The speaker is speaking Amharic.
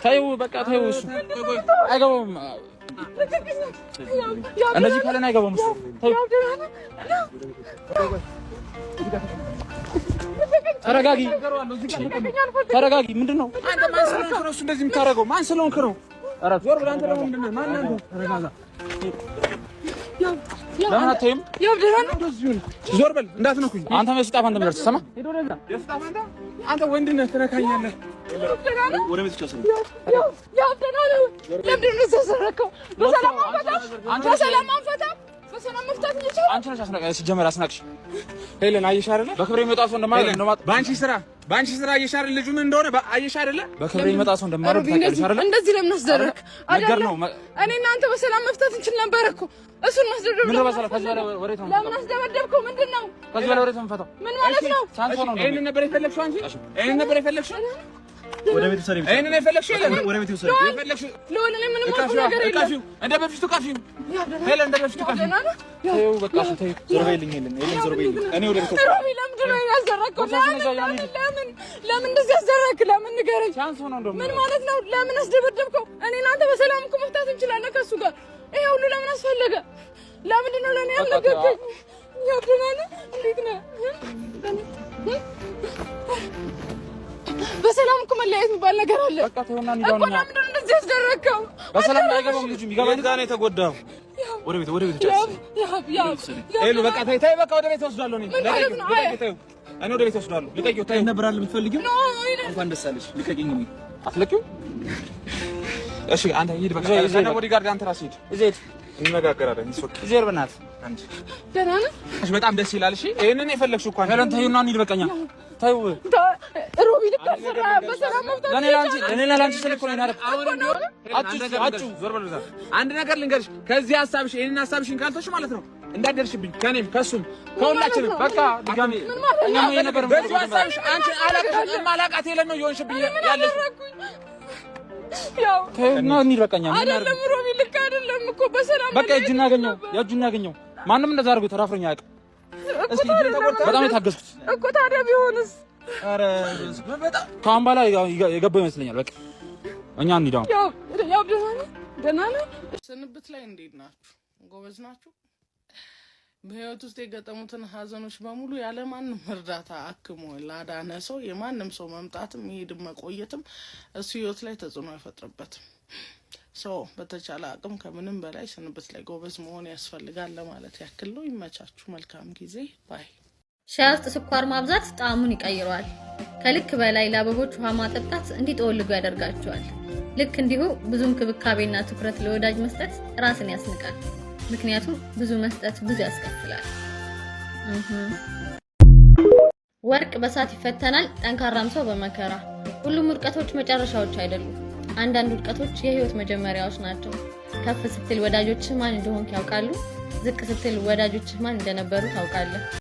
ታዩ በቃ ታዩ እሱ አይገባም እንደዚህ ካለን አይገባም እሱ ታዩ ተረጋጊ ምንድነው አንተ ማን ስለሆንክ ነው እሱ እንደዚህ የምታረገው ማን ስለሆንክ ነው ኧረ ዞር ብለህ አንተ ደግሞ ምንድነው ማን አንተ ተረጋጋ ለምን አትይም ዞር በል እንዳትነኩኝ አንተ መስጣፋ እንደምደርስ ሰማ ሄዶ ለዛ የስጣፋ አንተ ወንድ ነህ ትነካኛለህ ወደ ቤት ተሰራ ያው ተናለው ለምን ተሰራከው በሰላም መፍታት ይችላል አንቺ ነሽ አስናቀሽ ሲጀመር አስናቅሽ ሄለን አየሽ አይደለ በክብሬ የሚመጣ ሰው እንደማይል ነው ባንቺ ስራ አየሽ አይደለ ልጁ ምን እንደሆነ አየሽ አይደለ በክብሬ የሚመጣ ሰው እንደማይል ታውቂያለሽ አይደለ እንደዚህ ለምን አስደረክ ነገር ነው እኔ እናንተ በሰላም መፍታት እንችል ነበር እኮ እሱን ማስደረግ ምን በሰላ ከዚህ በኋላ ወሬት ነው ለምን አስደበደብከው ምንድነው ከዚህ በኋላ ወሬት እንፈታው ምን ማለት ነው ሳንሶ ነው ይሄን ነበር የፈለግሽው አንቺ ይሄን ነበር የፈለግሽው ወደ ቤት ሰሪ እኔ ነው የፈለግሽው ወደ ቤት ሰሪ የፈለግሽው ለወለ ምንም ነገር የለም እንደ በፊቱ ካፊው ሄለ እንደ በፊቱ ካፊው ተይው በቃ ተይው ዞር በይልኝ ሄለን ዞር በይልኝ እኔ ወደ ቤት ሰሪ ለምን ነው ያዘረከው ለምን እንደዚህ ያዘረክ ለምን ንገረኝ ቻንስ ሆኖ እንደው ምን ማለት ነው ለምን አስደበደብከው እኔ እናንተ በሰላም እኮ መፍታት እንችላለን ከሱ ጋር ይሄ ሁሉ ለምን አስፈለገ ለምንድን ነው ለኔ ያልነገርከኝ ያብደናና እንዴት ነው በሰላም እኮ መለያየት የሚባል ነገር አለ በቃ ተውና እንዲያውና እኮ ለምንድን ነው እንደዚህ ያስደረከው በሰላም አይገባም ልጁ የሚገባኝ ጋር ነው የተጎዳው ወደ ቤት ጫስ ሄሎ በቃ ተይ በቃ ወደ ቤት ወስዳለሁ እኔ ለቀቂው እኔ ወደ ቤት ወስዳለሁ ልቀቂው ተይ ነበር አይደል የምትፈልጊው እንኳን ደስ አለሽ ልቀቂኝ አትለቂው እሺ አንተ ሂድ በቃ ዘና ቦዲጋርድ አንተ ራስህ ሂድ እዚህ እንነጋገራለን ይስወቅ ዜር በእናትህ አንቺ ደህና ነህ እሺ በጣም ደስ ይላል እሺ ይሄንን የፈለግሽው እንኳን ሄለን ተይውና እንሂድ በቃኛ ታዩ ሮቢ ልከሰራ በሰላም መፍታት ለኔ ላንቺ ስልክ ነው ያረክ አጭ ዞር በል አንድ ነገር ልንገርሽ ከዚህ ሐሳብሽ ይሄንን ሐሳብሽን ካልተሽ ማለት ነው እንዳደርሽብኝ ከኔም ከሱም ከሁላችንም በቃ ድጋሚ እኛ ምን ነበር በዚህ ሐሳብሽ አንቺ አላቃት ሄለን ነው የሆንሽብኝ ያለሽ ያው ተይውና እንሂድ በቃኛ አይደለም ሮቢ ልክ አይደለም እኮ በሰላም በቃ እጁን ያገኘው ማንም እንደዛ አድርጎ ተራፍረኛ ያውቅ እስኪ በጣም የታገስኩት እኮ ታዲያ ቢሆንስ አረ በጣም ካም ባላ የገባው ይመስለኛል በቃ እኛ እንሂዳው ያው ደህና ነህ ስንብት ላይ እንዴት ናችሁ ጎበዝ ናችሁ በህይወት ውስጥ የገጠሙትን ሀዘኖች በሙሉ ያለ ማንም እርዳታ አክሞ ላዳነ ሰው የማንም ሰው መምጣትም መሄድም መቆየትም እሱ ህይወት ላይ ተጽዕኖ አይፈጥርበትም ሰው በተቻለ አቅም ከምንም በላይ ስንብት ላይ ጎበዝ መሆን ያስፈልጋል ለማለት ያክል ነው ይመቻችሁ መልካም ጊዜ ባይ ሻይ ውስጥ ስኳር ማብዛት ጣዕሙን ይቀይረዋል ከልክ በላይ ለአበቦች ውሃ ማጠጣት እንዲጠወልጉ ያደርጋቸዋል ልክ እንዲሁ ብዙ እንክብካቤና ትኩረት ለወዳጅ መስጠት ራስን ያስንቃል ምክንያቱም ብዙ መስጠት ብዙ ያስከፍላል ወርቅ በሳት ይፈተናል ጠንካራም ሰው በመከራ ሁሉም ውድቀቶች መጨረሻዎች አይደሉም አንዳንድ ውድቀቶች የህይወት መጀመሪያዎች ናቸው ከፍ ስትል ወዳጆችህ ማን እንደሆንክ ያውቃሉ ዝቅ ስትል ወዳጆችህ ማን እንደነበሩ ታውቃለህ